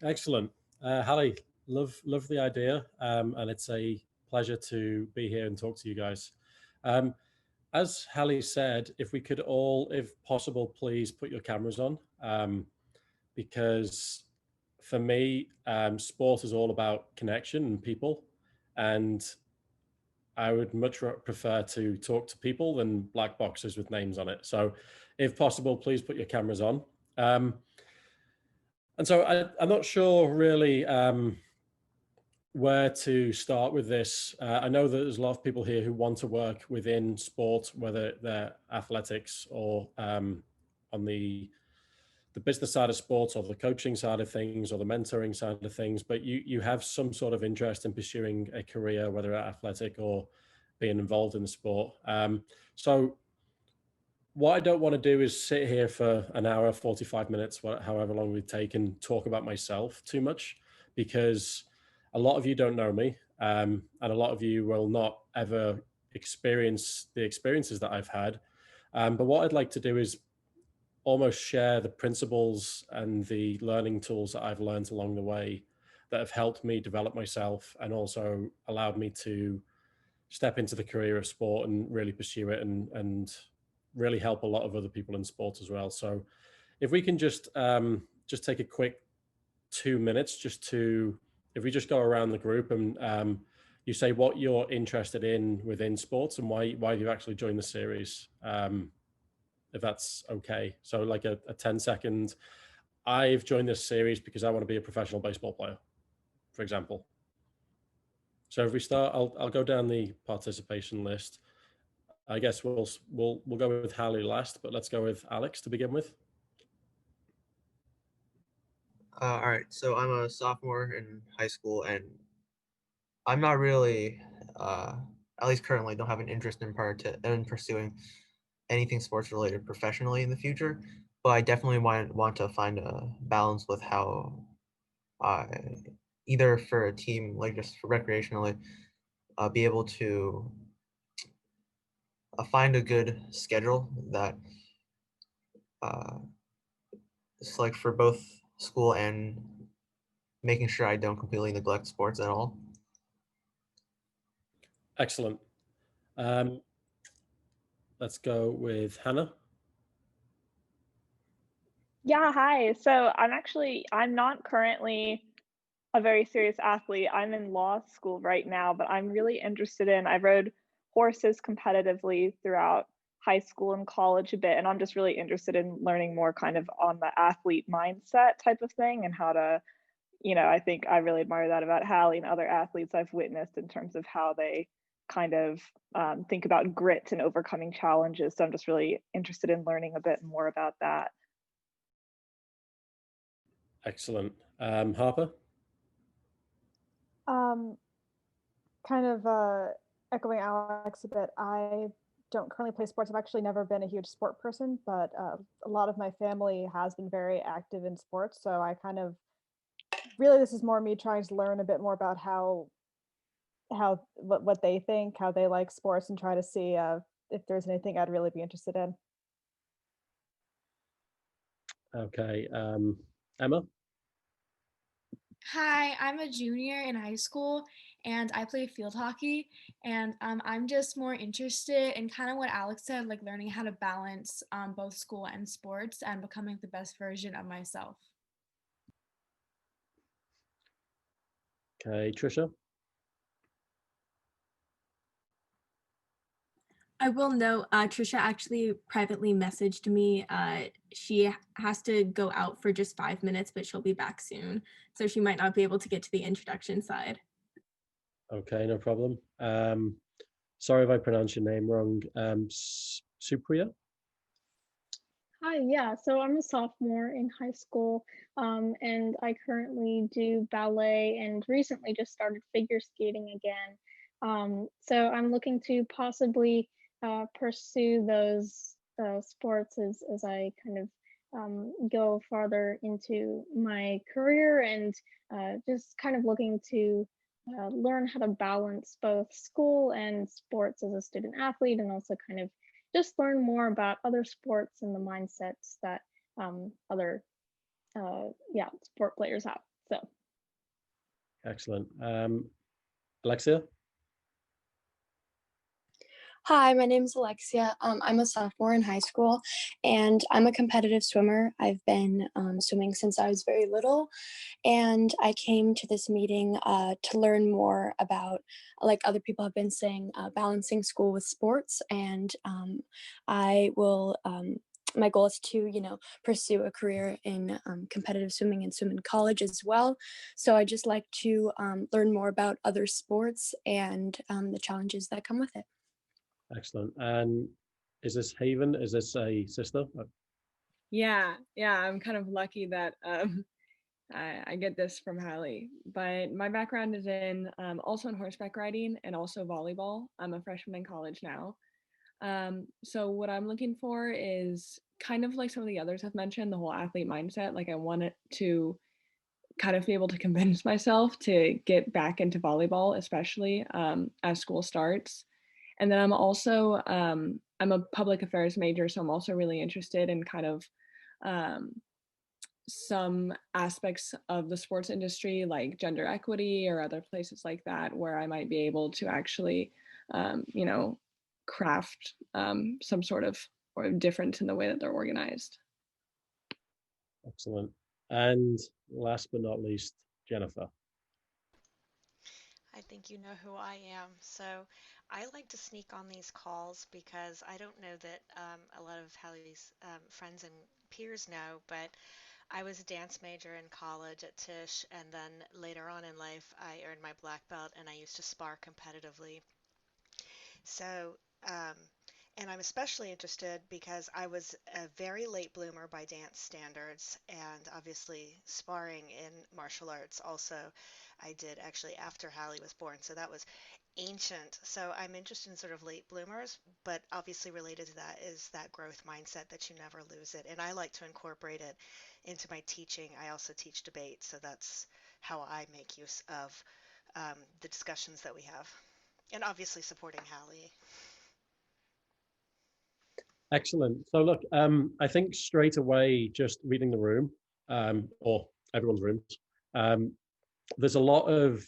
Excellent. Hallie, love the idea, and it's a pleasure to be here and talk to you guys. Um, as Hallie said, if we could all, if possible, please put your cameras on, because for me, sport is all about connection and people, and I would much prefer to talk to people than black boxes with names on it. So, if possible, please put your cameras on. And so I'm not sure really where to start with this. I know that there's a lot of people here who want to work within sport, whether they're athletics or on the business side of sports or the coaching side of things or the mentoring side of things, but you have some sort of interest in pursuing a career, whether athletic or being involved in the sport. So what I don't want to do is sit here for an hour, 45 minutes, however long we take, and talk about myself too much, because a lot of you don't know me, and a lot of you will not ever experience the experiences that I've had. But what I'd like to do is almost share the principles and the learning tools that I've learned along the way that have helped me develop myself and also allowed me to step into the career of sport and really pursue it and really help a lot of other people in sport as well. So if we can just take a quick 2 minutes if we just go around the group and you say what you're interested in within sports and why you actually joined the series, if that's okay. So like a 10-second, I've joined this series because I want to be a professional baseball player, for example. So if we start, I'll go down the participation list. I guess we'll go with Hallie last, but let's go with Alex to begin with. All right, so I'm a sophomore in high school, and I'm not really, at least currently, don't have an interest in pursuing anything sports related professionally in the future. But I definitely want to find a balance with how I, either for a team, like just for recreationally, be able to find a good schedule that is like for both school and making sure I don't completely neglect sports at all. Excellent. Let's go with Hannah. Yeah, hi. So I'm not currently a very serious athlete. I'm in law school right now, but I'm really interested I rode horses competitively throughout high school and college a bit, and I'm just really interested in learning more kind of on the athlete mindset type of thing and how to, I think I really admire that about Hallie and other athletes I've witnessed in terms of how they kind of think about grit and overcoming challenges. So I'm just really interested in learning a bit more about that. Excellent. Harper? Kind of echoing Alex a bit, I don't currently play sports. I've actually never been a huge sport person, but a lot of my family has been very active in sports. So I kind of, really this is more me trying to learn a bit more about what they think, how they like sports, and try to see if there's anything I'd really be interested in. Okay. Emma? Hi, I'm a junior in high school and I play field hockey. And I'm just more interested in kind of what Alex said, like learning how to balance both school and sports and becoming the best version of myself. Okay, Trisha? I will note, Trisha actually privately messaged me. She has to go out for just 5 minutes, but she'll be back soon. So she might not be able to get to the introduction side. Okay, no problem. Sorry if I pronounce your name wrong. Supriya? Hi, yeah, so I'm a sophomore in high school, and I currently do ballet and recently just started figure skating again. So I'm looking to possibly pursue those sports as I kind of go farther into my career, and just kind of looking to learn how to balance both school and sports as a student athlete, and also kind of just learn more about other sports and the mindsets that other sport players have. So. Excellent. Alexia? Hi, my name is Alexia. I'm a sophomore in high school, and I'm a competitive swimmer. I've been swimming since I was very little, and I came to this meeting to learn more about, like other people have been saying, balancing school with sports. And I will. My goal is to, pursue a career in competitive swimming and swim in college as well. So I just like to learn more about other sports and the challenges that come with it. Excellent. And is this Haven? Is this a sister? Yeah, I'm kind of lucky that I get this from Hallie. But my background is in also in horseback riding and also volleyball. I'm a freshman in college now. So what I'm looking for is kind of like some of the others have mentioned, the whole athlete mindset. Like I wanted to kind of be able to convince myself to get back into volleyball, especially as school starts. And then I'm also I'm a public affairs major, so I'm also really interested in kind of some aspects of the sports industry, like gender equity or other places like that, where I might be able to actually, craft some sort of or difference in the way that they're organized. Excellent. And last but not least, Jennifer. I think you know who I am. So I like to sneak on these calls because I don't know that a lot of Hallie's friends and peers know, but I was a dance major in college at Tisch, and then later on in life, I earned my black belt and I used to spar competitively. So, um, and I'm especially interested because I was a very late bloomer by dance standards, and obviously sparring in martial arts also I did actually after Hallie was born. So that was ancient. So I'm interested in sort of late bloomers, but obviously related to that is that growth mindset that you never lose it. And I like to incorporate it into my teaching. I also teach debate, so that's how I make use of the discussions that we have. And obviously supporting Hallie. Excellent. So look, I think straight away, just reading the room, or everyone's rooms, there's a lot of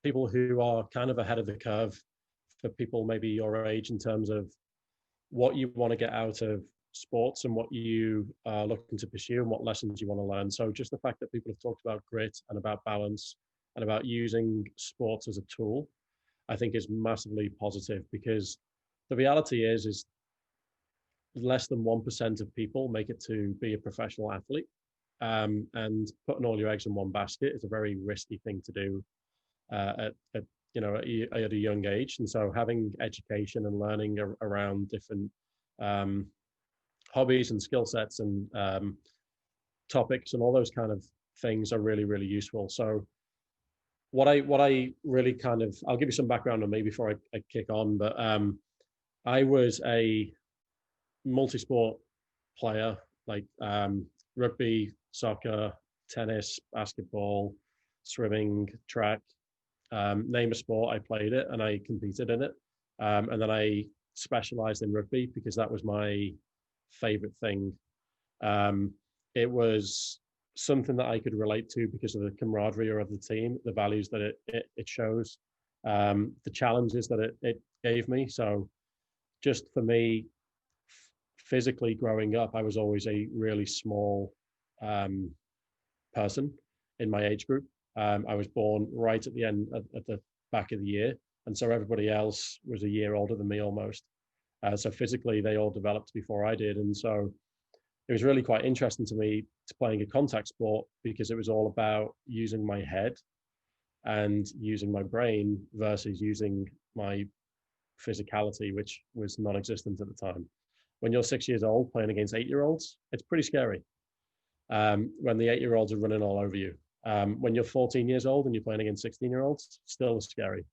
people who are kind of ahead of the curve for people maybe your age in terms of what you want to get out of sports and what you are looking to pursue and what lessons you want to learn. So just the fact that people have talked about grit and about balance and about using sports as a tool, I think is massively positive, because the reality is less than 1% of people make it to be a professional athlete. And putting all your eggs in one basket is a very risky thing to do at a young age. And so having education and learning around different hobbies and skill sets and topics and all those kind of things are really, really useful. So what I really kind of, I'll give you some background on me before I kick on, but I was a multi-sport player, like rugby, soccer, tennis, basketball, swimming, track, name a sport, I played it and I competed in it. And then I specialized in rugby because that was my favorite thing. It was something that I could relate to because of the camaraderie of the team, the values that it shows, the challenges that it gave me. So just for me, physically growing up, I was always a really small person in my age group. I was born right at the end, at the back of the year. And so everybody else was a year older than me almost. So physically, they all developed before I did. And so it was really quite interesting to me to playing a contact sport because it was all about using my head and using my brain versus using my physicality, which was non-existent at the time. When you're 6 years old playing against 8-year-olds, it's pretty scary. When the 8-year-olds are running all over you. When you're 14 years old and you're playing against 16-year-olds, still scary.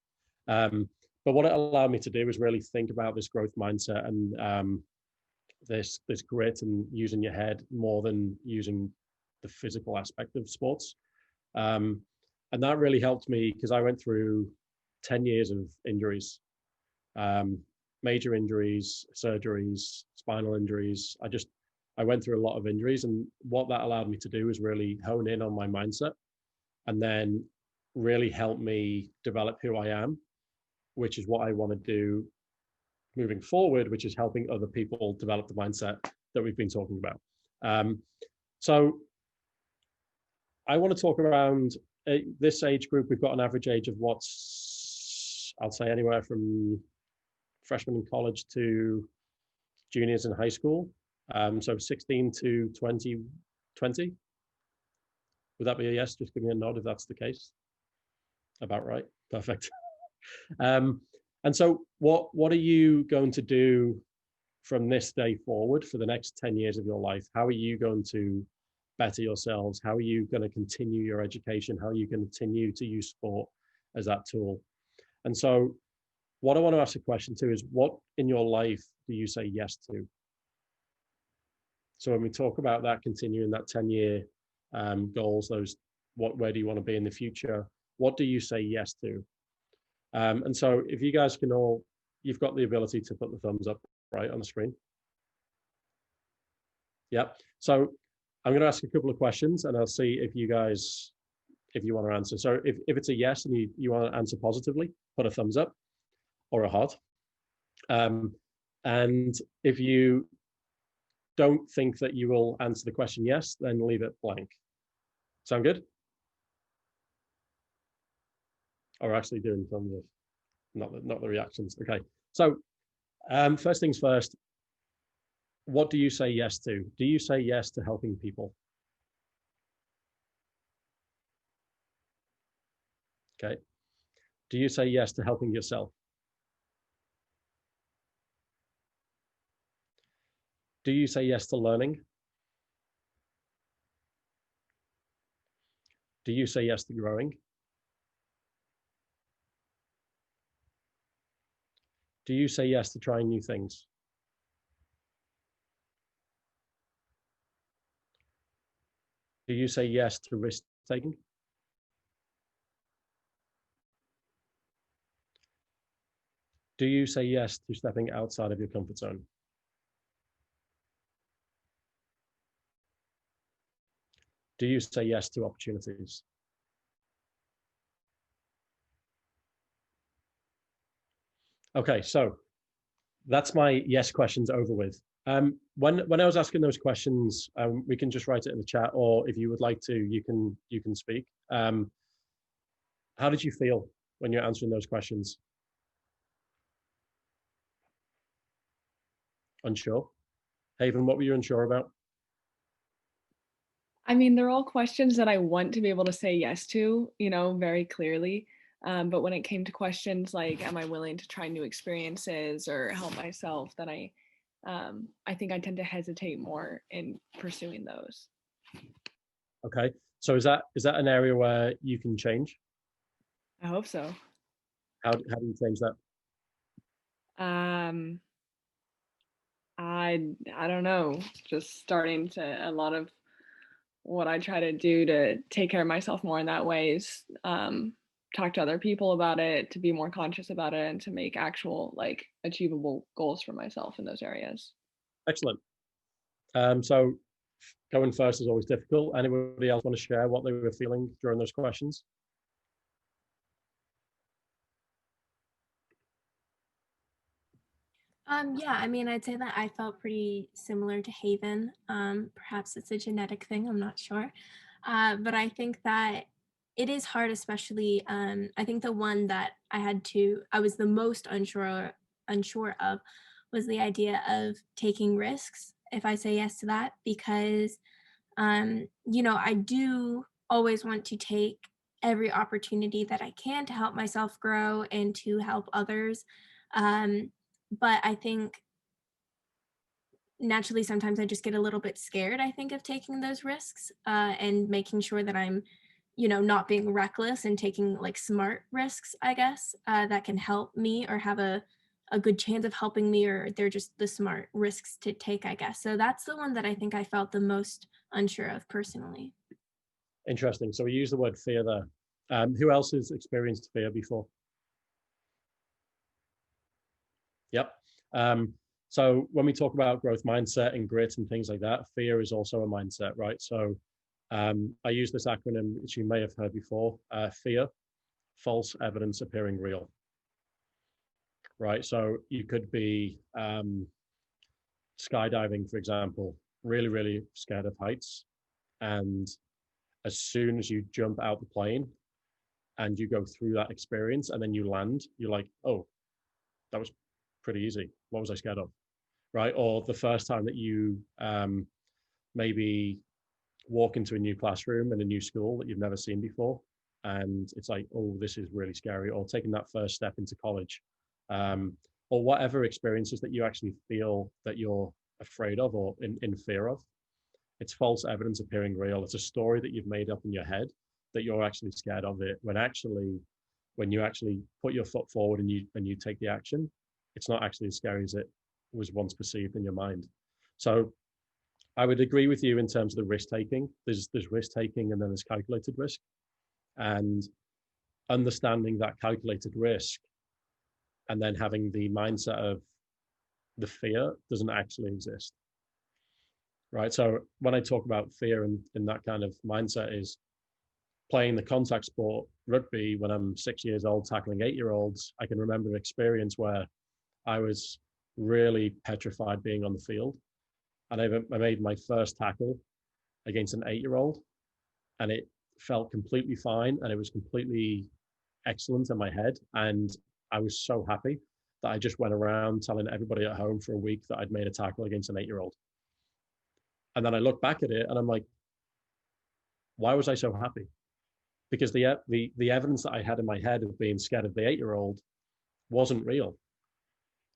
But what it allowed me to do was really think about this growth mindset and this grit and using your head more than using the physical aspect of sports. And that really helped me because I went through 10 years of injuries, major injuries, surgeries, spinal injuries. I went through a lot of injuries, and what that allowed me to do was really hone in on my mindset and then really help me develop who I am, which is what I want to do moving forward, which is helping other people develop the mindset that we've been talking about. So I want to talk around this age group. We've got an average age of what's, I'll say, anywhere from freshmen in college to juniors in high school. So 16 to 20. Would that be a yes? Just give me a nod if that's the case. About right. Perfect. And so what are you going to do from this day forward for the next 10 years of your life? How are you going to better yourselves? How are you going to continue your education? How are you going to continue to use sport as that tool? And so what I want to ask a question to is, what in your life do you say yes to? So when we talk about that, continuing that 10-year goals, those, where do you want to be in the future? What do you say yes to? And so if you guys can all, you've got the ability to put the thumbs up right on the screen. Yep. So I'm going to ask a couple of questions and I'll see if you guys, if you want to answer. So if it's a yes and you want to answer positively, put a thumbs up or a heart. And if you don't think that you will answer the question yes, then leave it blank. Sound good? Or actually doing thumbs up, not the reactions. Okay. So first things first, what do you say yes to? Do you say yes to helping people? Okay. Do you say yes to helping yourself? Do you say yes to learning? Do you say yes to growing? Do you say yes to trying new things? Do you say yes to risk taking? Do you say yes to stepping outside of your comfort zone? Do you say yes to opportunities? Okay, so that's my yes questions over with. When I was asking those questions, we can just write it in the chat, or if you would like to, you can speak. How did you feel when you're answering those questions? Unsure? Haven, what were you unsure about? I mean, they're all questions that I want to be able to say yes to, you know, very clearly. But when it came to questions like, am I willing to try new experiences or help myself, then I think I tend to hesitate more in pursuing those. Okay, so is that an area where you can change? I hope so. How do you change that? I don't know, just starting to, a lot of what I try to do to take care of myself more in that way is talk to other people about it, to be more conscious about it, and to make actual, like, achievable goals for myself in those areas. Excellent. So going first is always difficult. Anybody else want to share what they were feeling during those questions? Yeah, I mean, I'd say that I felt pretty similar to Haven. Perhaps it's a genetic thing, I'm not sure. But I think that it is hard, especially, I think the one that I was the most unsure of was the idea of taking risks, if I say yes to that, because, you know, I do always want to take every opportunity that I can to help myself grow and to help others. But I think naturally sometimes I just get a little bit scared, I think, of taking those risks and making sure that I'm, you know, not being reckless and taking like smart risks, I guess, that can help me or have a good chance of helping me, or they're just the smart risks to take, I guess. So that's the one that I think I felt the most unsure of personally. Interesting. So we use the word fear there. Who else has experienced fear before? Yep. So when we talk about growth mindset and grit and things like that, fear is also a mindset, right? So I use this acronym, which you may have heard before, fear, false evidence appearing real, right? So you could be skydiving, for example, really, really scared of heights. And as soon as you jump out the plane and you go through that experience and then you land, you're like, oh, that was pretty easy. What was I scared of? Right? Or the first time that you maybe walk into a new classroom in a new school that you've never seen before, and it's like, oh, this is really scary. Or taking that first step into college, or whatever experiences that you actually feel that you're afraid of or in fear of. It's false evidence appearing real. It's a story that you've made up in your head that you're actually scared of it, when you actually put your foot forward and you take the action, it's not actually as scary as it was once perceived in your mind. So I would agree with you in terms of the risk taking. There's risk taking and then there's calculated risk. And understanding that calculated risk and then having the mindset of the fear doesn't actually exist. Right. So when I talk about fear and in that kind of mindset is playing the contact sport rugby when I'm 6 years old, tackling 8-year-olds, I can remember an experience where I was really petrified being on the field. And I made my first tackle against an 8-year-old and it felt completely fine and it was completely excellent in my head. And I was so happy that I just went around telling everybody at home for a week that I'd made a tackle against an 8-year-old. And then I look back at it and I'm like, why was I so happy? Because the evidence that I had in my head of being scared of the 8-year-old wasn't real,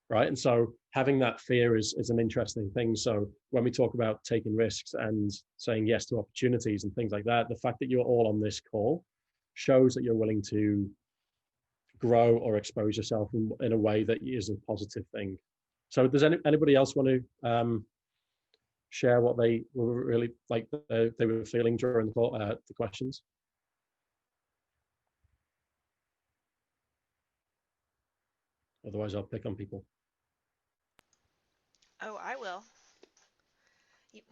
right? And so having that fear is an interesting thing. So when we talk about taking risks and saying yes to opportunities and things like that, the fact that you're all on this call shows that you're willing to grow or expose yourself in a way that is a positive thing. So does anybody else want to share what they were really like they were feeling during the questions? Otherwise, I'll pick on people. Oh, I will.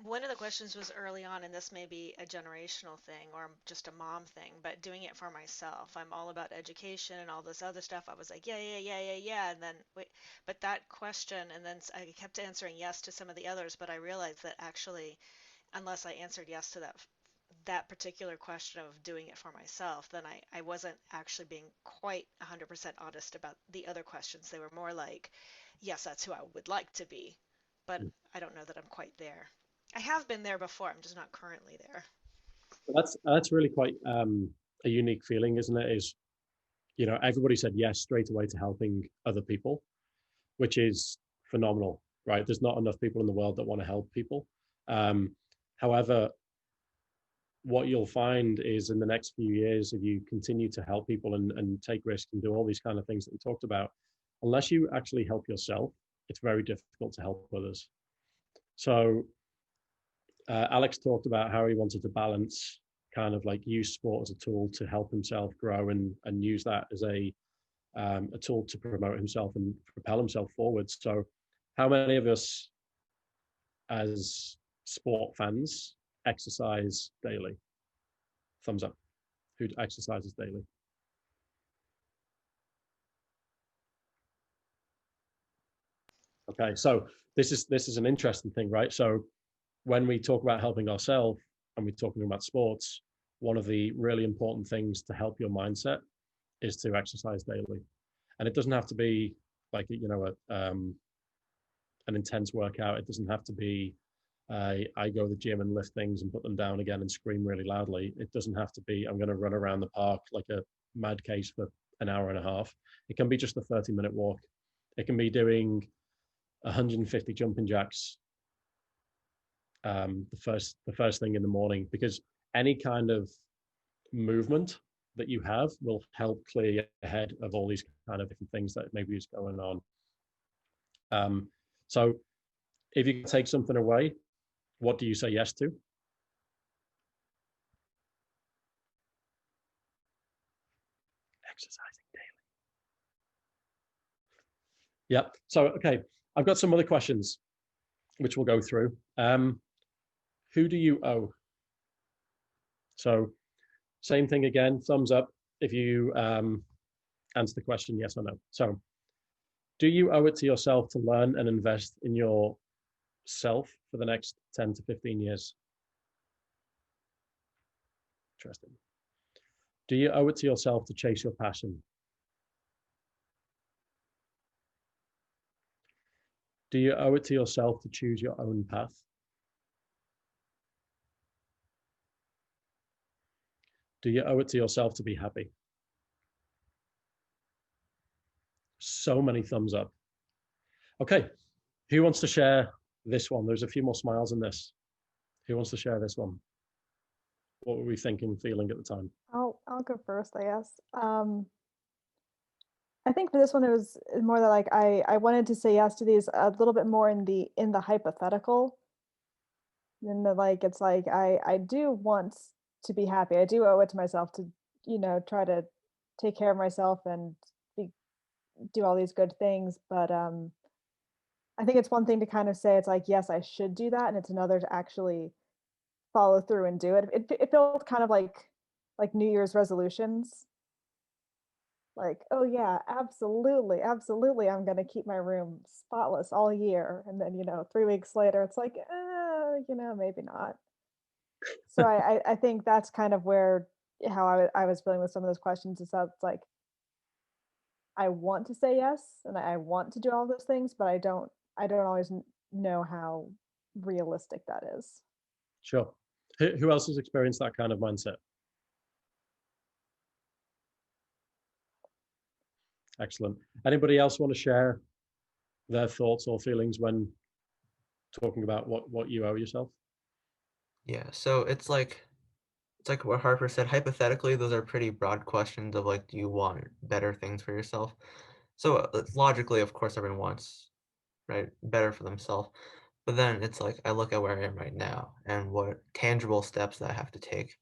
One of the questions was early on, and this may be a generational thing or just a mom thing, but doing it for myself. I'm all about education and all this other stuff. I was like, yeah. And then, wait, but that question, and then I kept answering yes to some of the others, but I realized that actually, unless I answered yes to that particular question of doing it for myself, then I wasn't actually being quite 100% honest about the other questions. They were more like, yes, that's who I would like to be, but I don't know that I'm quite there. I have been there before. I'm just not currently there. That's really quite a unique feeling, isn't it? Is, you know, everybody said yes straight away to helping other people, which is phenomenal, right? There's not enough people in the world that want to help people. However, what you'll find is in the next few years, if you continue to help people and take risks and do all these kind of things that we talked about, unless you actually help yourself, it's very difficult to help others. So Alex talked about how he wanted to balance, kind of like use sport as a tool to help himself grow and use that as a tool to promote himself and propel himself forward. So how many of us as sport fans exercise daily? Thumbs up. Who exercises daily? Okay, so this is an interesting thing, right? So when we talk about helping ourselves and we're talking about sports, one of the really important things to help your mindset is to exercise daily. And it doesn't have to be like, you know, an intense workout. It doesn't have to be, I go to the gym and lift things and put them down again and scream really loudly. It doesn't have to be, I'm going to run around the park like a mad case for an hour and a half. It can be just a 30-minute walk. It can be doing 150 jumping jacks the first thing in the morning, because any kind of movement that you have will help clear your head of all these kind of different things that maybe is going on. So if you take something away, what do you say yes to? Exercising daily. Yep. So, okay, I've got some other questions which we'll go through. Who do you owe? So same thing again, thumbs up if you answer the question yes or no. So do you owe it to yourself to learn and invest in yourself for the next 10 to 15 years? Interesting. Do you owe it to yourself to chase your passion? Do you owe it to yourself to choose your own path? Do you owe it to yourself to be happy? So many thumbs up. Okay, who wants to share this one? There's a few more smiles in this. Who wants to share this one? What were we thinking, feeling at the time? I'll go first, I guess. I think for this one, it was more that like I wanted to say yes to these a little bit more in the hypothetical. And the like, it's like I do want to be happy. I do owe it to myself to, try to take care of myself and do all these good things. But I think it's one thing to kind of say it's like, yes, I should do that, and it's another to actually follow through and do it. It felt kind of like New Year's resolutions. Like, oh yeah, absolutely, absolutely, I'm gonna keep my room spotless all year, and then 3 weeks later, it's like, maybe not. So I think that's kind of where how I was feeling with some of those questions is that it's like I want to say yes and I want to do all those things, but I don't always know how realistic that is. Sure. Who else has experienced that kind of mindset? Excellent. Anybody else want to share their thoughts or feelings when talking about what you owe yourself? Yeah, so it's like what Harper said, hypothetically, those are pretty broad questions of like, do you want better things for yourself? So logically, of course, everyone wants, right, better for themselves. But then it's like, I look at where I am right now and what tangible steps that I have to take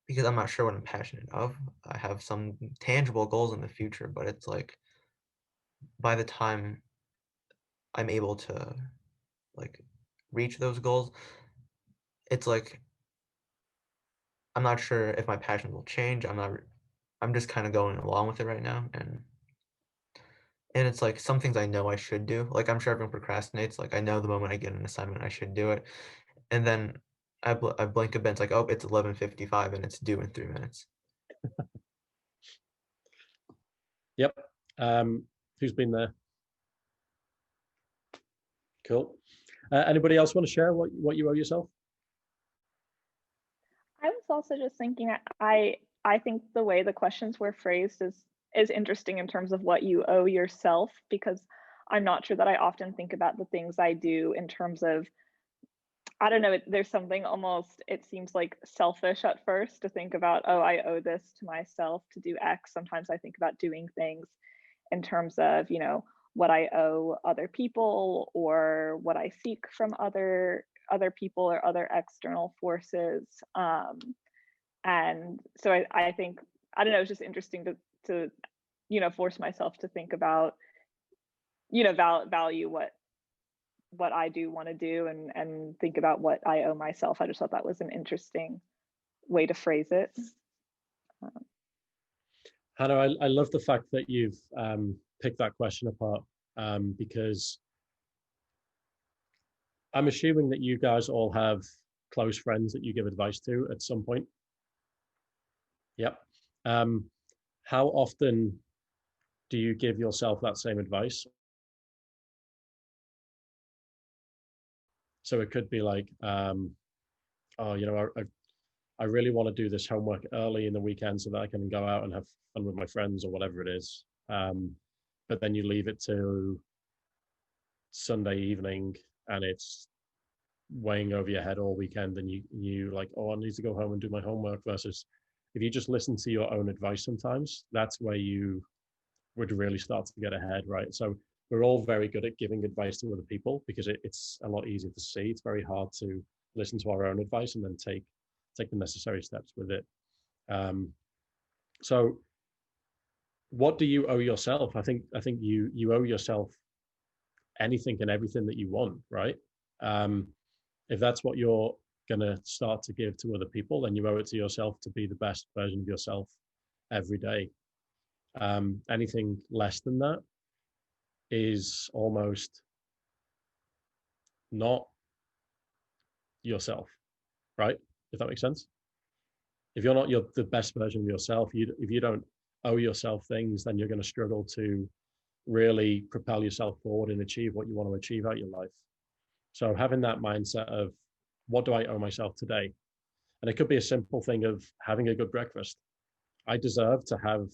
because I'm not sure what I'm passionate of. I have some tangible goals in the future, but it's like, by the time I'm able to like reach those goals, it's like, I'm not sure if my passion will change. I'm just kind of going along with it right now. And it's like some things I know I should do. Like I'm sure everyone procrastinates. Like I know the moment I get an assignment, I should do it. And then I blink a bit. It's like, oh, it's 11:55 and it's due in 3 minutes. Yep. Who's been there? Cool. Anybody else want to share what you owe yourself? I was also just thinking I think the way the questions were phrased is interesting in terms of what you owe yourself, because I'm not sure that I often think about the things I do in terms of, I don't know, there's something almost, it seems like selfish at first to think about, oh, I owe this to myself to do X. Sometimes I think about doing things in terms of, what I owe other people or what I seek from other people or other external forces. And so I think, I don't know, it's just interesting to force myself to think about, value what I do want to do and think about what I owe myself. I just thought that was an interesting way to phrase it. Hannah, I love the fact that you've picked that question apart because I'm assuming that you guys all have close friends that you give advice to at some point. Yep. How often do you give yourself that same advice? So it could be like, oh, I really want to do this homework early in the weekend so that I can go out and have fun with my friends or whatever it is. But then you leave it to Sunday evening and it's weighing over your head all weekend and you like, oh, I need to go home and do my homework, versus if you just listen to your own advice sometimes, that's where you would really start to get ahead, right? So we're all very good at giving advice to other people because it's a lot easier to see. It's very hard to listen to our own advice and then take the necessary steps with it. So what do you owe yourself? I think you owe yourself anything and everything that you want, right? If that's what you're going to start to give to other people, then you owe it to yourself to be the best version of yourself every day. Anything less than that is almost not yourself, right? If that makes sense. If you're not the best version of yourself, if you don't owe yourself things, then you're going to struggle to really propel yourself forward and achieve what you want to achieve out of your life. So having that mindset of, what do I owe myself today? And it could be a simple thing of having a good breakfast. I deserve to have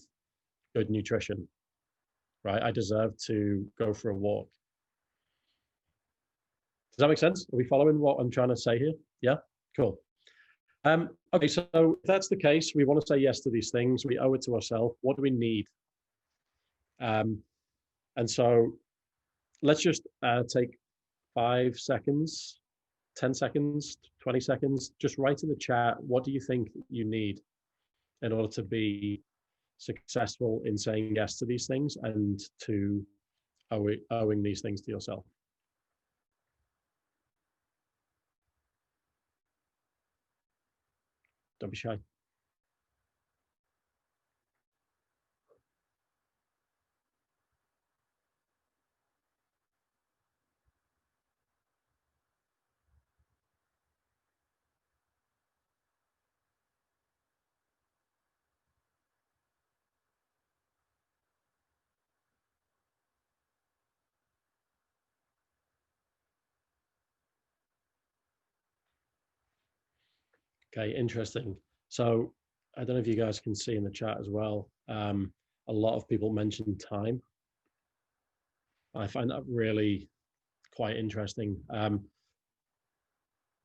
good nutrition, right? I deserve to go for a walk. Does that make sense? Are we following what I'm trying to say here? Yeah, cool. Okay, so if that's the case, we want to say yes to these things. We owe it to ourselves. What do we need? And so let's just take 5 seconds, 10 seconds, 20 seconds, just write in the chat, what do you think you need in order to be successful in saying yes to these things and to owing these things to yourself? Don't be shy. Okay, interesting. So I don't know if you guys can see in the chat as well. A lot of people mentioned time. I find that really quite interesting,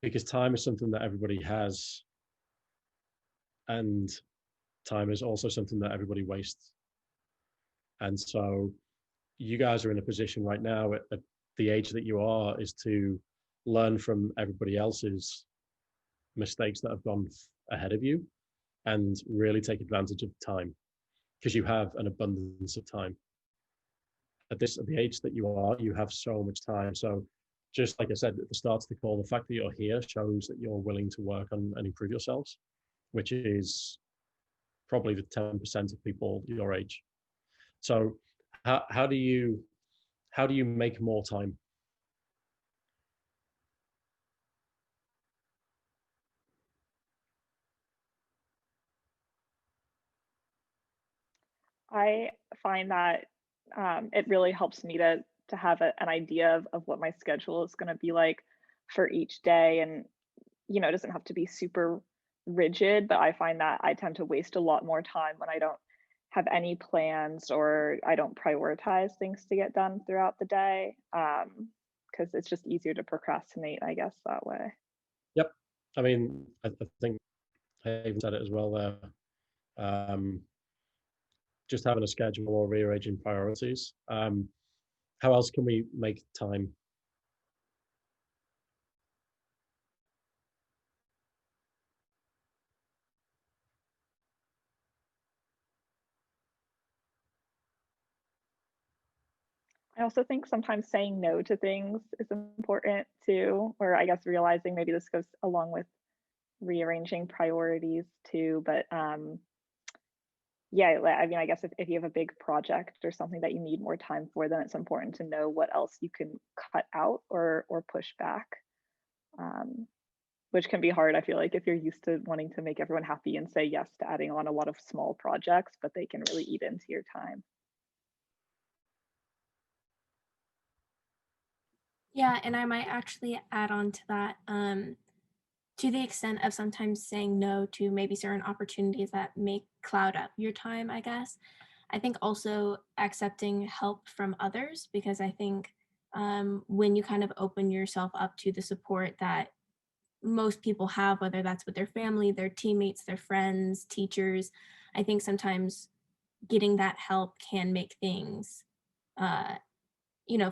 because time is something that everybody has, and time is also something that everybody wastes. And so you guys are in a position right now at the age that you are is to learn from everybody else's mistakes that have gone ahead of you and really take advantage of time, because you have an abundance of time. At the age that you are, you have so much time. So just like I said at the start of the call, the fact that you're here shows that you're willing to work on and improve yourselves, which is probably the 10% of people your age. So how do you make more time? I find that it really helps me to have an idea of what my schedule is going to be like for each day, and it doesn't have to be super rigid, but I find that I tend to waste a lot more time when I don't have any plans or I don't prioritize things to get done throughout the day, because it's just easier to procrastinate, I guess, that way. Yep. I mean, I think I even said it as well there. Just having a schedule or rearranging priorities. How else can we make time? I also think sometimes saying no to things is important too, or I guess realizing maybe this goes along with rearranging priorities too, but yeah, I mean, I guess if you have a big project or something that you need more time for, then it's important to know what else you can cut out or push back, which can be hard. I feel like if you're used to wanting to make everyone happy and say yes to adding on a lot of small projects, but they can really eat into your time. Yeah, and I might actually add on to that, to the extent of sometimes saying no to maybe certain opportunities that may cloud up your time, I guess. I think also accepting help from others, because I think when you kind of open yourself up to the support that most people have, whether that's with their family, their teammates, their friends, teachers, I think sometimes getting that help can make things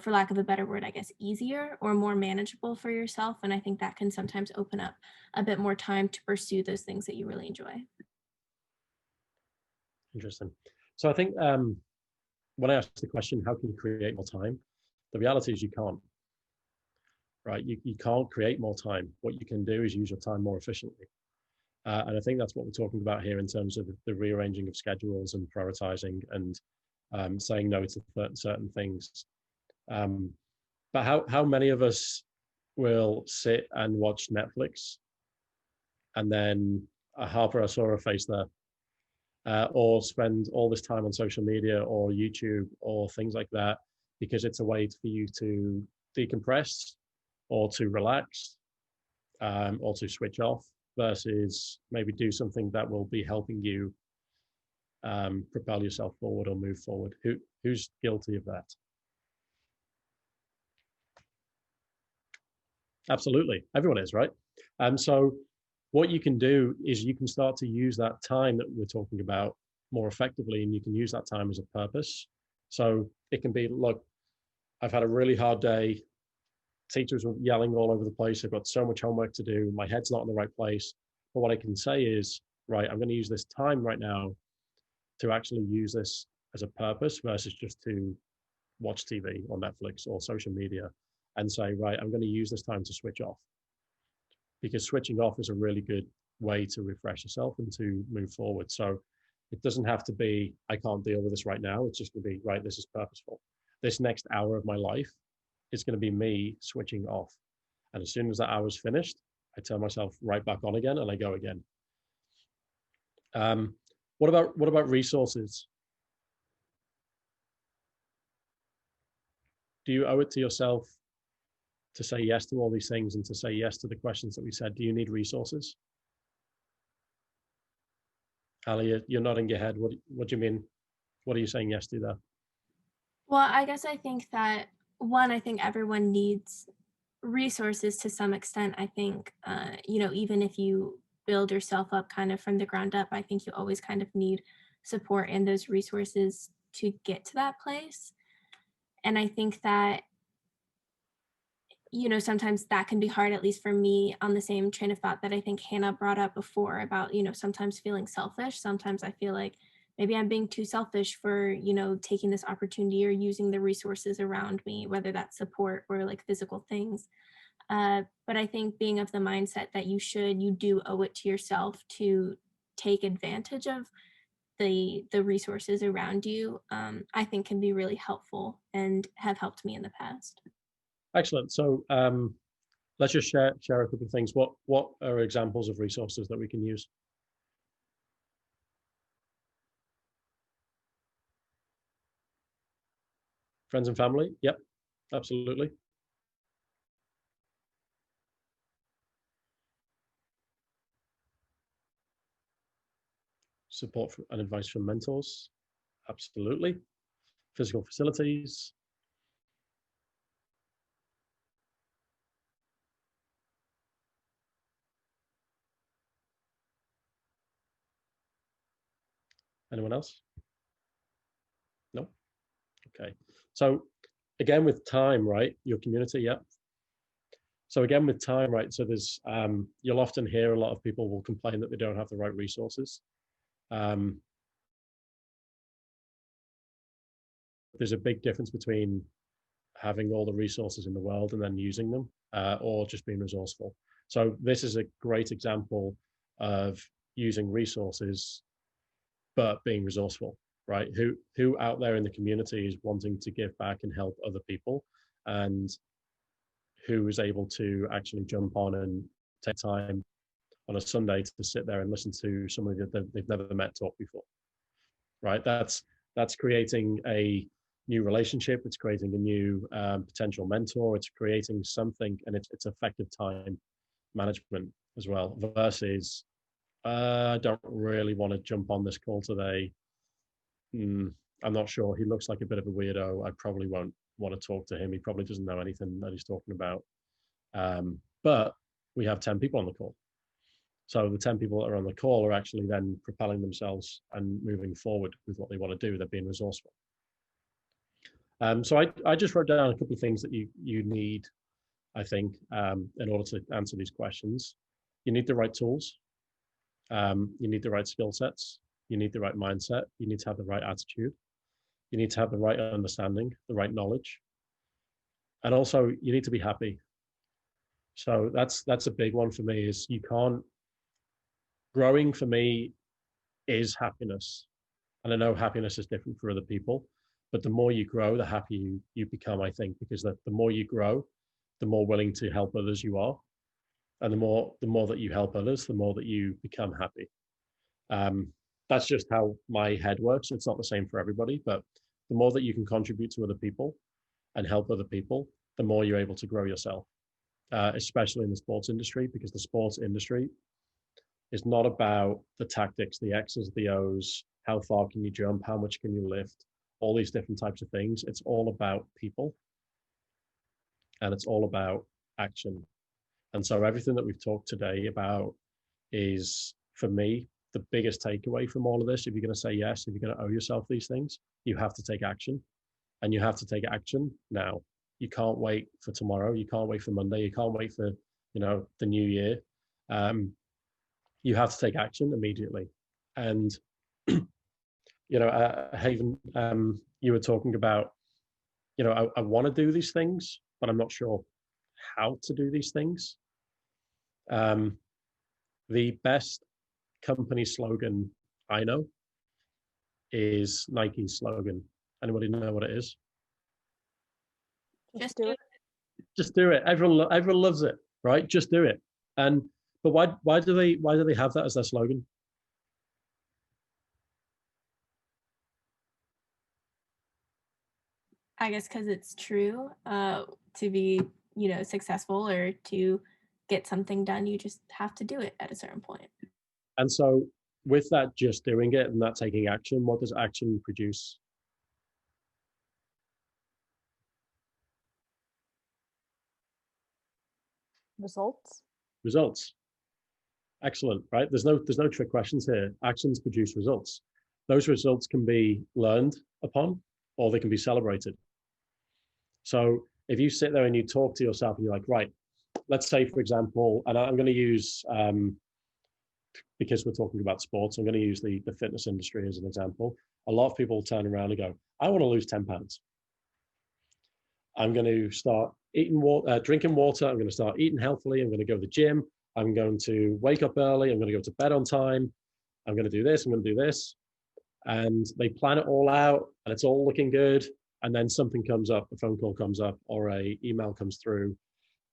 for lack of a better word, I guess, easier or more manageable for yourself. And I think that can sometimes open up a bit more time to pursue those things that you really enjoy. Interesting. So I think when I asked the question, how can you create more time? The reality is you can't, right? You can't create more time. What you can do is use your time more efficiently. And I think that's what we're talking about here in terms of the rearranging of schedules and prioritizing and saying no to certain things. But how many of us will sit and watch Netflix and then Harper, I saw her face there, or spend all this time on social media or YouTube or things like that because it's a way for you to decompress or to relax or to switch off, versus maybe do something that will be helping you propel yourself forward or move forward. Who's guilty of that? Absolutely, everyone is, right? So what you can do is you can start to use that time that we're talking about more effectively, and you can use that time as a purpose. So it can be, look, I've had a really hard day. Teachers were yelling all over the place. I've got so much homework to do. My head's not in the right place. But what I can say is, right, I'm going to use this time right now to actually use this as a purpose versus just to watch TV or Netflix or social media, and say, right, I'm going to use this time to switch off. Because switching off is a really good way to refresh yourself and to move forward. So it doesn't have to be, I can't deal with this right now. It's just going to be, right, this is purposeful. This next hour of my life is going to be me switching off. And as soon as that hour's finished, I turn myself right back on again and I go again. What about resources? Do you owe it to yourself to say yes to all these things and to say yes to the questions that we said? Do you need resources? Ali, you're nodding your head. What do you mean? What are you saying yes to there? Well, I guess I think that, one, I think everyone needs resources to some extent. I think, even if you build yourself up kind of from the ground up, I think you always kind of need support and those resources to get to that place. And I think that, sometimes that can be hard, at least for me, on the same train of thought that I think Hannah brought up before about, sometimes feeling selfish. Sometimes I feel like maybe I'm being too selfish for, taking this opportunity or using the resources around me, whether that's support or like physical things. But I think being of the mindset that you do owe it to yourself to take advantage of the resources around you, I think can be really helpful and have helped me in the past. Excellent. So let's just share a couple of things. What are examples of resources that we can use? Friends and family? Yep, absolutely. Support and advice from mentors? Absolutely. Physical facilities? Anyone else? No? Okay. So again, with time, right? Your community, yeah. So again, with time, right? So there's, you'll often hear a lot of people will complain that they don't have the right resources. There's a big difference between having all the resources in the world and then using them, or just being resourceful. So this is a great example of using resources, but being resourceful, right? Who out there in the community is wanting to give back and help other people, and who is able to actually jump on and take time on a Sunday to sit there and listen to somebody that they've never met talk before, right? That's creating a new relationship. It's creating a new potential mentor. It's creating something, and it's effective time management as well, versus I don't really want to jump on this call today. I'm not sure. He looks like a bit of a weirdo. I probably won't want to talk to him. He probably doesn't know anything that he's talking about. But we have 10 people on the call. So the 10 people that are on the call are actually then propelling themselves and moving forward with what they want to do. They're being resourceful. So I just wrote down a couple of things that you need, I think, in order to answer these questions. You need the right tools. You need the right skill sets. You need the right mindset. You need to have the right attitude. You need to have the right understanding, the right knowledge. And also you need to be happy. So that's a big one for me, is you can't, growing for me is happiness. And I know happiness is different for other people, but the more you grow, the happier you become, I think, because the more you grow, the more willing to help others you are. And the more that you help others, the more that you become happy. That's just how my head works. It's not the same for everybody, but the more that you can contribute to other people and help other people, the more you're able to grow yourself, especially in the sports industry, because the sports industry is not about the tactics, the X's, the O's, how far can you jump, how much can you lift, all these different types of things. It's all about people, and it's all about action. And so everything that we've talked today about is, for me, the biggest takeaway from all of this. If you're going to say yes, if you're going to owe yourself these things, you have to take action, and you have to take action now. You can't wait for tomorrow. You can't wait for Monday. You can't wait for, the new year. You have to take action immediately. And, Haven, you were talking about, I want to do these things, but I'm not sure how to do these things. The best company slogan I know is Nike's slogan. Anybody know what it is? Just do it. Just do it. Everyone loves it, right? Just do it. But why do they have that as their slogan? I guess because it's true. To be, successful or to get something done, you just have to do it at a certain point. And so with that, just doing it and that taking action, what does action produce? Results. Excellent, right? There's no trick questions here. Actions produce results. Those results can be learned upon, or they can be celebrated. So if you sit there and you talk to yourself and you're like, right, let's say, for example, and I'm going to use, because we're talking about sports, I'm going to use the fitness industry as an example. A lot of people turn around and go, I want to lose 10 pounds. I'm going to start eating water, drinking water. I'm going to start eating healthily. I'm going to go to the gym. I'm going to wake up early. I'm going to go to bed on time. I'm going to do this. I'm going to do this. And they plan it all out and it's all looking good. And then something comes up, a phone call comes up or a email comes through.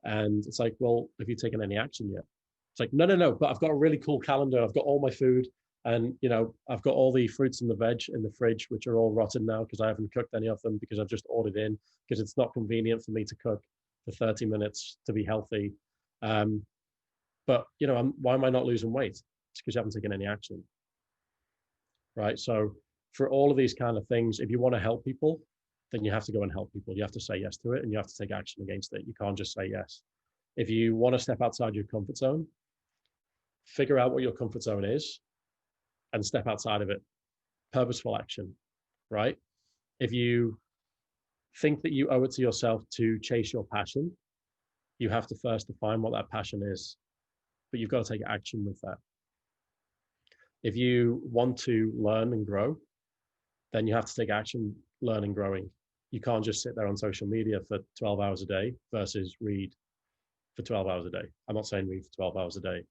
And it's like, well, have you taken any action yet? It's like, no, but I've got a really cool calendar. I've got all my food and, I've got all the fruits and the veg in the fridge, which are all rotten now because I haven't cooked any of them because I've just ordered in because it's not convenient for me to cook for 30 minutes to be healthy. But, why am I not losing weight? It's because you haven't taken any action, right? So for all of these kind of things, if you want to help people, then you have to go and help people. You have to say yes to it and you have to take action against it. You can't just say yes. If you want to step outside your comfort zone, figure out what your comfort zone is and step outside of it. Purposeful action, right? If you think that you owe it to yourself to chase your passion, you have to first define what that passion is, but you've got to take action with that. If you want to learn and grow, then you have to take action, learning, growing. You can't just sit there on social media for 12 hours a day versus read for 12 hours a day. I'm not saying read for 12 hours a day,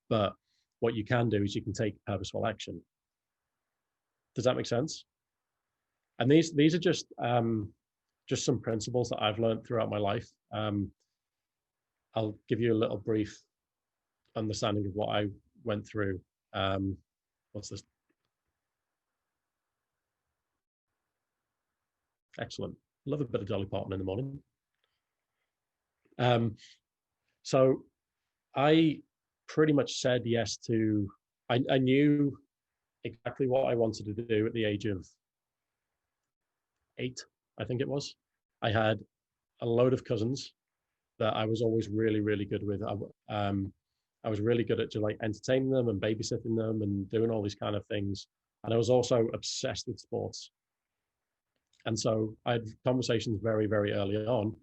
but what you can do is you can take purposeful action. Does that make sense? And these are just some principles that I've learned throughout my life. I'll give you a little brief understanding of what I went through. What's this? Excellent. Love a bit of Dolly Parton in the morning. So I pretty much said yes to, I knew exactly what I wanted to do at the age of 8, I think it was. I had a load of cousins that I was always really, really good with. I was really good at just like entertaining them and babysitting them and doing all these kind of things. And I was also obsessed with sports. And so I had conversations very, very early on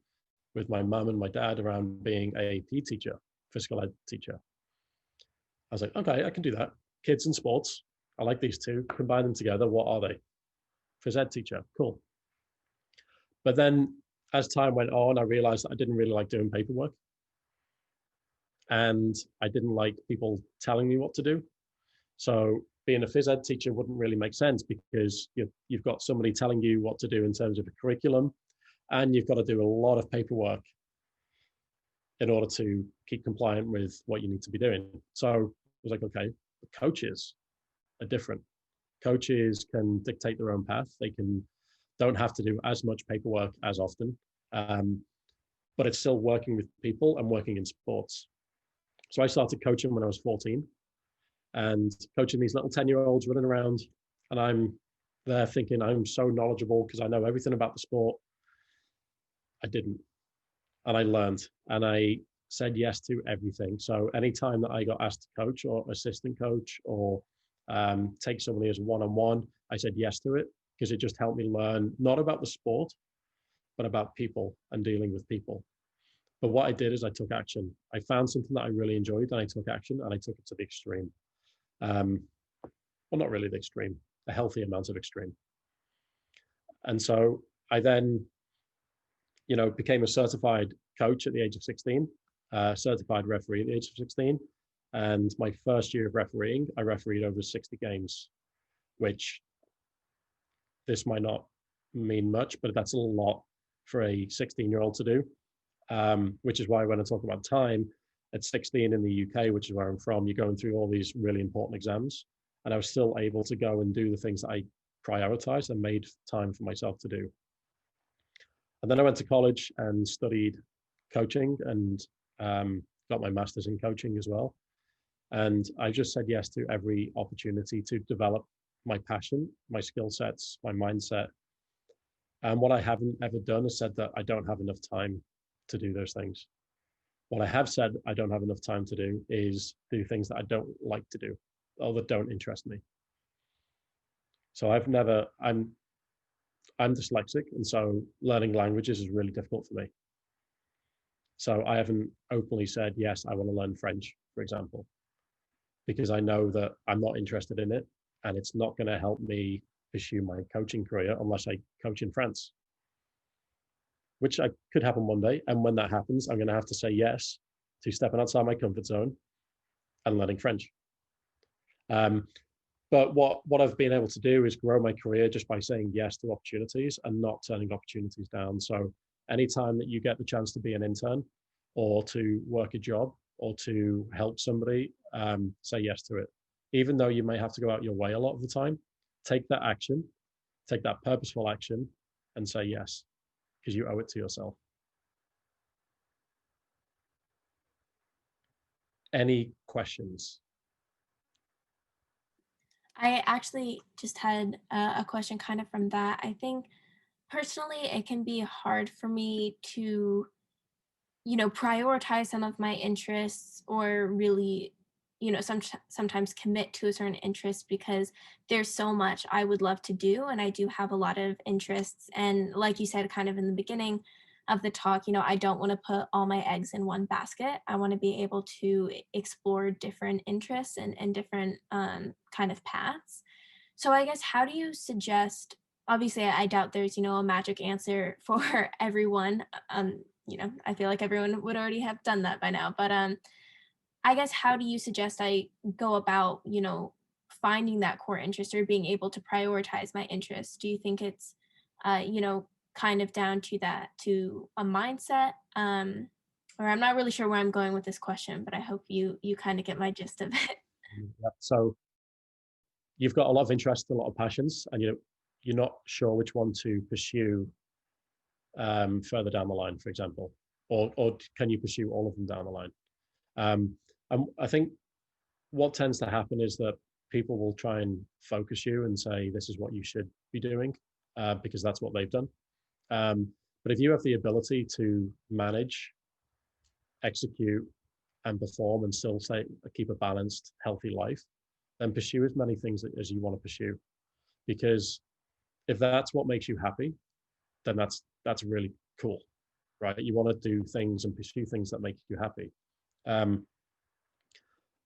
with my mum and my dad around being a PE teacher, physical ed teacher. I was like, okay, I can do that. Kids and sports. I like these two. Combine them together. What are they? Phys ed teacher. Cool. But then as time went on, I realized that I didn't really like doing paperwork. And I didn't like people telling me what to do. So being a phys ed teacher wouldn't really make sense, because you've got somebody telling you what to do in terms of a curriculum, and you've got to do a lot of paperwork in order to keep compliant with what you need to be doing. So I was like, okay, the coaches are different. Coaches can dictate their own path. They don't have to do as much paperwork as often, but it's still working with people and working in sports. So I started coaching when I was 14, and coaching these little 10-year-olds running around, and I'm there thinking I'm so knowledgeable because I know everything about the sport. I didn't. And I learned, and I said yes to everything. So anytime that I got asked to coach or assistant coach or take somebody as one-on-one, I said yes to it, because it just helped me learn not about the sport, but about people and dealing with people. But what I did is I took action. I found something that I really enjoyed, and I took action, and I took it to the extreme. Well, not really the extreme, a healthy amount of extreme. And so I then, became a certified coach at the age of 16, certified referee at the age of 16. And my first year of refereeing, I refereed over 60 games, which this might not mean much, but that's a lot for a 16-year-old to do. Which is why when I talk about time, at 16 in the UK, which is where I'm from, you're going through all these really important exams. And I was still able to go and do the things that I prioritized and made time for myself to do. And then I went to college and studied coaching, and got my master's in coaching as well. And I just said yes to every opportunity to develop my passion, my skill sets, my mindset. And what I haven't ever done is said that I don't have enough time to do those things. What I have said I don't have enough time to do is do things that I don't like to do or that don't interest me. So I'm dyslexic, and so learning languages is really difficult for me. So I haven't openly said, yes, I want to learn French, for example, because I know that I'm not interested in it, and it's not going to help me pursue my coaching career unless I coach in France, which could happen one day. And when that happens, I'm going to have to say yes to stepping outside my comfort zone and learning French. But what I've been able to do is grow my career just by saying yes to opportunities and not turning opportunities down. So anytime that you get the chance to be an intern or to work a job or to help somebody, say yes to it. Even though you may have to go out your way a lot of the time, take that action, take that purposeful action, and say yes, because you owe it to yourself. Any questions? I actually just had a question kind of from that. I think personally, it can be hard for me to, prioritize some of my interests or really, sometimes commit to a certain interest, because there's so much I would love to do. And I do have a lot of interests. And like you said, kind of in the beginning of the talk, I don't want to put all my eggs in one basket. I want to be able to explore different interests and different kind of paths. So I guess, how do you suggest, obviously I doubt there's, a magic answer for everyone. I feel like everyone would already have done that by now, but I guess, how do you suggest I go about, finding that core interest or being able to prioritize my interests? Do you think it's, kind of down to a mindset? Or I'm not really sure where I'm going with this question, but I hope you kind of get my gist of it. Yeah. So you've got a lot of interests, a lot of passions, and you're not sure which one to pursue further down the line, for example, or can you pursue all of them down the line? And I think what tends to happen is that people will try and focus you and say, this is what you should be doing, because that's what they've done. But if you have the ability to manage, execute, and perform and still keep a balanced, healthy life, then pursue as many things as you want to pursue. Because if that's what makes you happy, then that's really cool, right? You want to do things and pursue things that make you happy.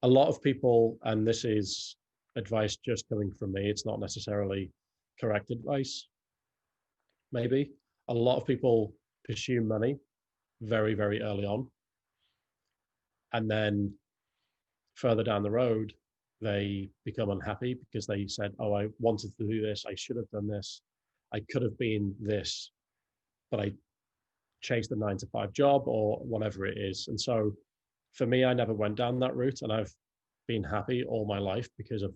A lot of people, and this is advice just coming from me, it's not necessarily correct advice, maybe. A lot of people pursue money very, very early on. And then further down the road, they become unhappy because they said, oh, I wanted to do this. I should have done this. I could have been this, but I chased a 9-to-5 job or whatever it is. And so for me, I never went down that route, and I've been happy all my life because of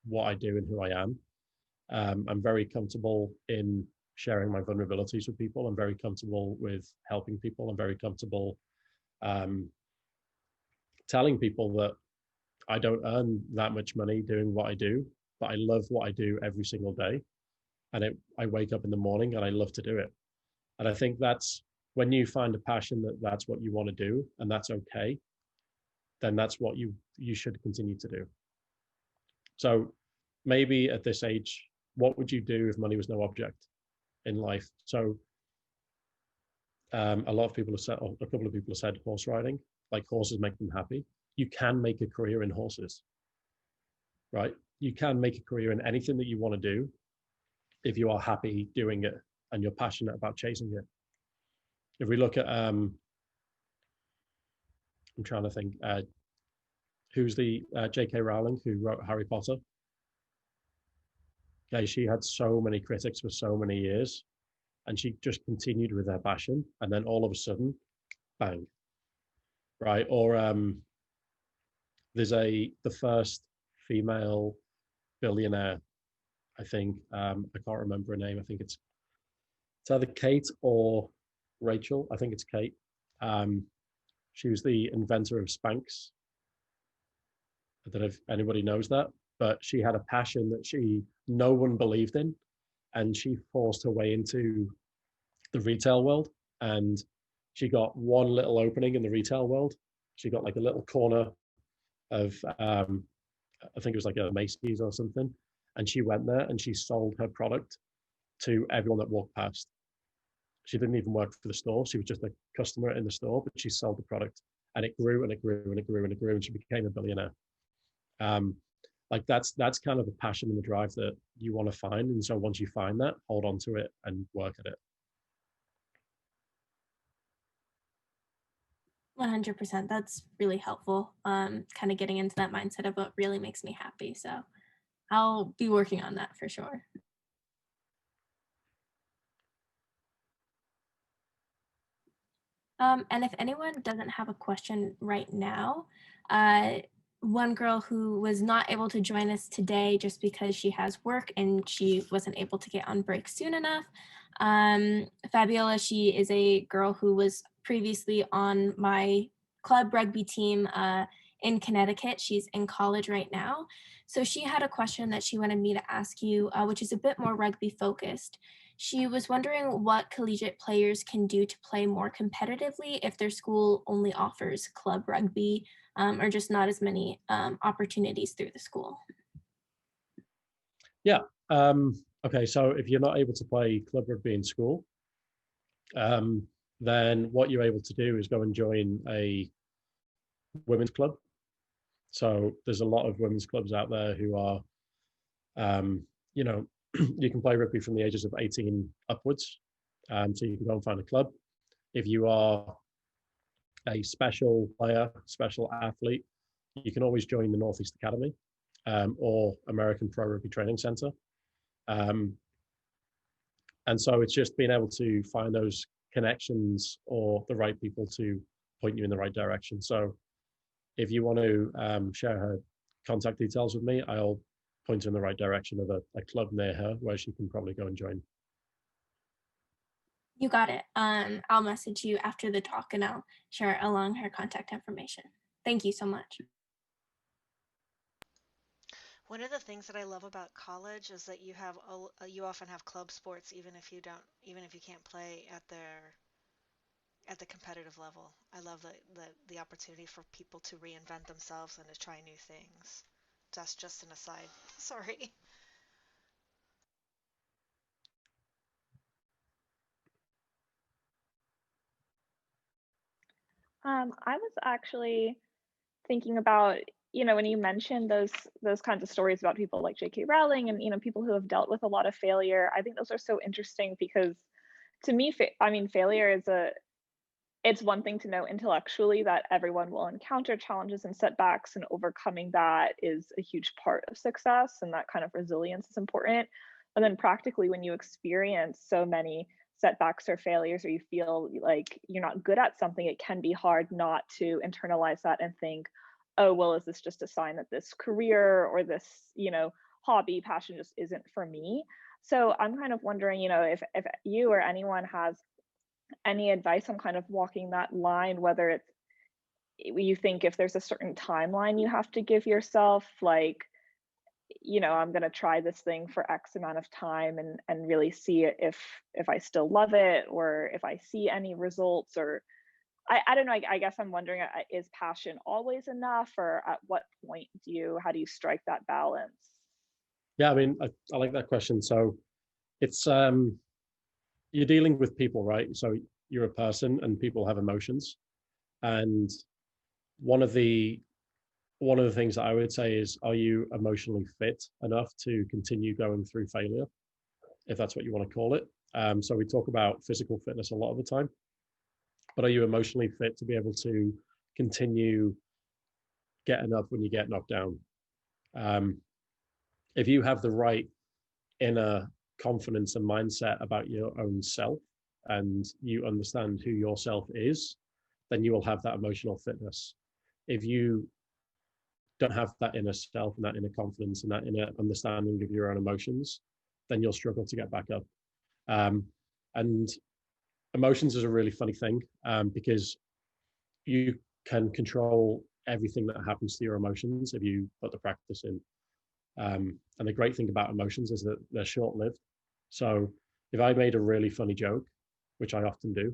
what I do and who I am. I'm very comfortable in sharing my vulnerabilities with people. I'm very comfortable with helping people. I'm very comfortable telling people that I don't earn that much money doing what I do, but I love what I do every single day. And I wake up in the morning and I love to do it. And I think that's when you find a passion that's what you want to do, and that's okay, then that's what you should continue to do. So maybe at this age, what would you do if money was no object in life? So a lot of people have said, or a couple of people have said horse riding, like horses make them happy. You can make a career in horses, right? You can make a career in anything that you want to do if you are happy doing it and you're passionate about chasing it. If we look at, I'm trying to think, who's the J.K. Rowling who wrote Harry Potter? Okay, she had so many critics for so many years, and she just continued with her passion, and then all of a sudden, bang, right? Or there's the first female billionaire, I think, I can't remember her name. I think it's either Kate or Rachel. I think it's Kate. She was the inventor of Spanx. I don't know if anybody knows that, but she had a passion that no one believed in, and she forced her way into the retail world, and she got one little opening in the retail world. She got like a little corner of, I think it was like a Macy's or something, and she went there and she sold her product to everyone that walked past. She didn't even work for the store. She was just a customer in the store, but she sold the product, and it grew and it grew and it grew and it grew, and she became a billionaire. Like that's kind of the passion and the drive that you want to find. And so once you find that, hold on to it and work at it. 100%. That's really helpful. Kind of getting into that mindset of what really makes me happy. So I'll be working on that for sure. And if anyone doesn't have a question right now, one girl who was not able to join us today just because she has work and she wasn't able to get on break soon enough. Fabiola, she is a girl who was previously on my club rugby team in Connecticut. She's in college right now. So she had a question that she wanted me to ask you, which is a bit more rugby focused. She was wondering what collegiate players can do to play more competitively if their school only offers club rugby or just not as many opportunities through the school. Yeah. Okay. So if you're not able to play club rugby in school, then what you're able to do is go and join a women's club. So there's a lot of women's clubs out there who are, you know, you can play rugby from the ages of 18 upwards. So you can go and find a club. If you are a special player, special athlete, you can always join the Northeast Academy or American Pro Rugby Training Center. And so it's just being able to find those connections or the right people to point you in the right direction. So if you want to share her contact details with me, I'll point her in the right direction of a club near her where she can probably go and join. You got it. I'll message you after the talk and I'll share along her contact information. Thank you so much. One of the things that I love about college is that you often have club sports even if you can't play at the competitive level. I love the opportunity for people to reinvent themselves and to try new things. That's just an aside. Sorry. I was actually thinking about, when you mentioned those kinds of stories about people like J.K. Rowling and, people who have dealt with a lot of failure, I think those are so interesting because, to me, I mean, failure is it's one thing to know intellectually that everyone will encounter challenges and setbacks, and overcoming that is a huge part of success, and that kind of resilience is important. And then practically, when you experience so many setbacks or failures, or you feel like you're not good at something, it can be hard not to internalize that and think, oh, well, is this just a sign that this career or this, hobby, passion just isn't for me? So I'm kind of wondering, if you or anyone has any advice on kind of walking that line, whether it's you think if there's a certain timeline you have to give yourself, like, I'm going to try this thing for X amount of time and really see if I still love it, or if I see any results, or I don't know. I guess I'm wondering, is passion always enough, or at what point how do you strike that balance? Yeah, I mean, I like that question. So it's you're dealing with people, right? So you're a person and people have emotions. And one of the things that I would say is, are you emotionally fit enough to continue going through failure, if that's what you want to call it? So we talk about physical fitness a lot of the time, but are you emotionally fit to be able to continue getting up when you get knocked down? If you have the right inner confidence and mindset about your own self, and you understand who yourself is, then you will have that emotional fitness. If you don't have that inner self and that inner confidence and that inner understanding of your own emotions, then you'll struggle to get back up. And emotions is a really funny thing, because you can control everything that happens to your emotions if you put the practice in. And the great thing about emotions is that they're short-lived. So if I made a really funny joke, which I often do,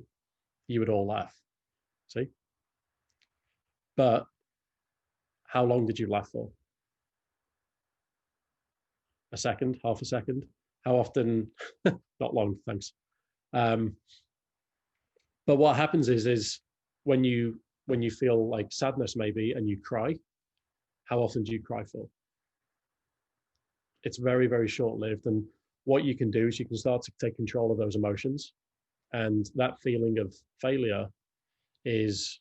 you would all laugh. See? But how long did you laugh for? A second, half a second? How often? Not long, thanks. But what happens is when you feel like sadness maybe and you cry, how often do you cry for? It's very, very short-lived. And what you can do is you can start to take control of those emotions. And that feeling of failure is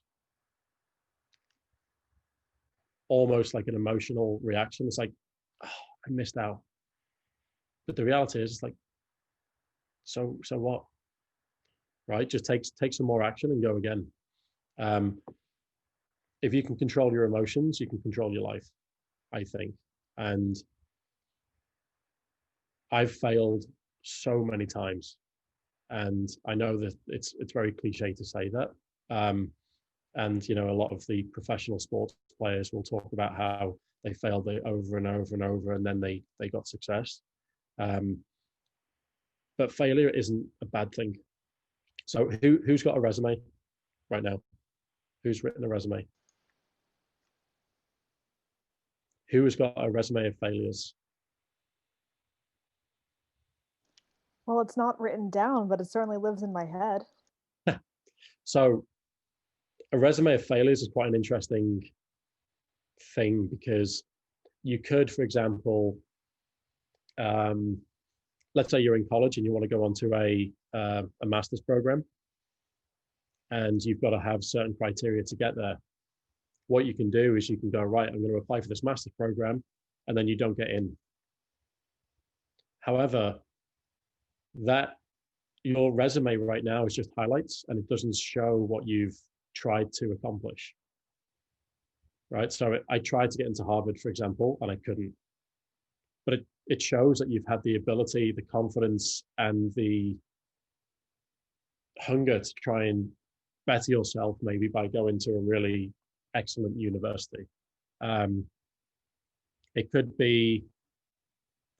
almost like an emotional reaction. It's like, oh, I missed out. But the reality is, it's like, so what? Right? Just take some more action and go again. If you can control your emotions, you can control your life, I think. And I've failed so many times, and I know that it's very cliche to say that. And a lot of the professional sports players will talk about how they failed over and over and over, and then they got success. But failure isn't a bad thing. So who's got a resume right now? Who's written a resume? Who has got a resume of failures? Well, it's not written down, but it certainly lives in my head. So a resume of failures is quite an interesting thing, because you could, for example, let's say you're in college and you want to go on to a master's program, and you've got to have certain criteria to get there. What you can do is you can go, right, I'm going to apply for this master's program, and then you don't get in. However, that your resume right now is just highlights, and it doesn't show what you've tried to accomplish. Right? So I tried to get into Harvard, for example, and I couldn't. But it shows that you've had the ability, the confidence, and the hunger to try and better yourself, maybe by going to a really excellent university. It could be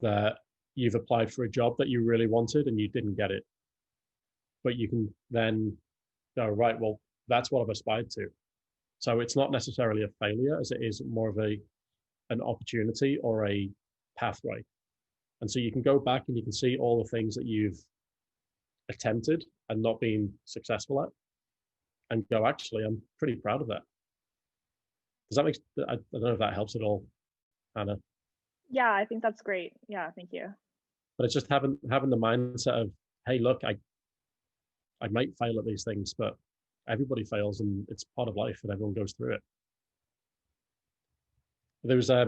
that you've applied for a job that you really wanted and you didn't get it. But you can then go, right, well, that's what I've aspired to. So it's not necessarily a failure, as it is more of an opportunity or a pathway. And so you can go back and you can see all the things that you've attempted and not been successful at, and go, actually, I'm pretty proud of that. Does that make, I don't know if that helps at all, Anna. Yeah, I think that's great. Yeah, thank you. But it's just having the mindset of, hey, look, I might fail at these things, but everybody fails and it's part of life and everyone goes through it. There was, I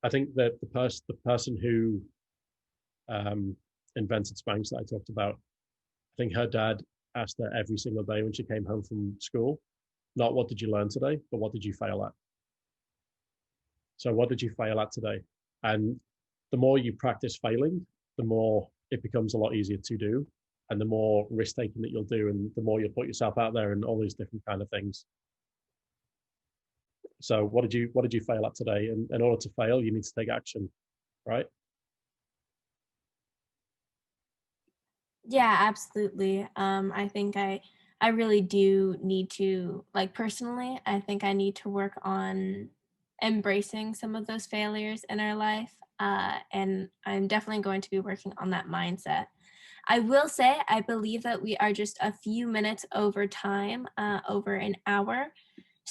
think that the person who invented Spanx that I talked about, I think her dad asked her every single day when she came home from school, not what did you learn today, but what did you fail at? So what did you fail at today? And the more you practice failing, the more it becomes a lot easier to do, and the more risk taking that you'll do, and the more you'll put yourself out there and all these different kind of things. So what did you fail at today? And in order to fail, you need to take action, right? Yeah, absolutely. I think I really do need to, like, personally, I think I need to work on embracing some of those failures in our life. And I'm definitely going to be working on that mindset. I will say, I believe that we are just a few minutes over time, over an hour.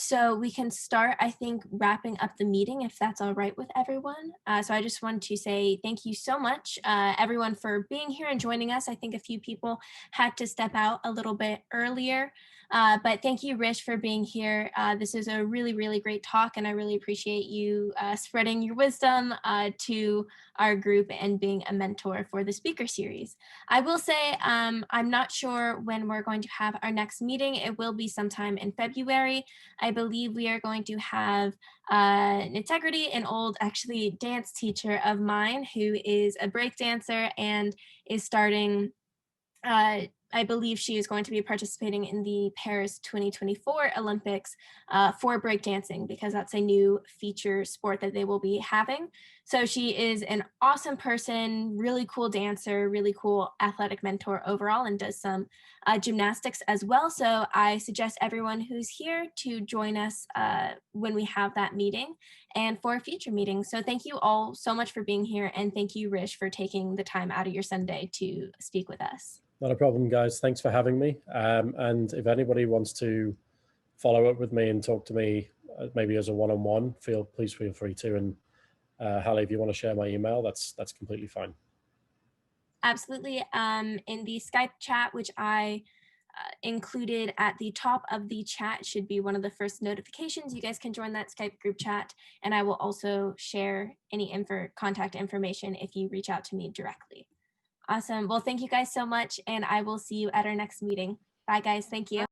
So we can start, I think, wrapping up the meeting if that's all right with everyone. So I just want to say thank you so much, everyone, for being here and joining us. I think a few people had to step out a little bit earlier, but thank you, Rish, for being here. This is a really, really great talk, and I really appreciate you spreading your wisdom to our group and being a mentor for the speaker series. I will say I'm not sure when we're going to have our next meeting. It will be sometime in February. I believe we are going to have Integrity, an old actually dance teacher of mine who is a break dancer and is starting, I believe she is going to be participating in the Paris 2024 Olympics for breakdancing, because that's a new feature sport that they will be having. So she is an awesome person, really cool dancer, really cool athletic mentor overall, and does some gymnastics as well. So I suggest everyone who's here to join us when we have that meeting and for future meetings. So thank you all so much for being here. And thank you, Rish, for taking the time out of your Sunday to speak with us. Not a problem, guys. Thanks for having me. And if anybody wants to follow up with me and talk to me, maybe as a one-on-one, please feel free to. And Hallie, if you want to share my email, that's completely fine. Absolutely. In the Skype chat, which I included at the top of the chat, should be one of the first notifications. You guys can join that Skype group chat, and I will also share any contact information if you reach out to me directly. Awesome. Well, thank you guys so much, and I will see you at our next meeting. Bye, guys. Thank you.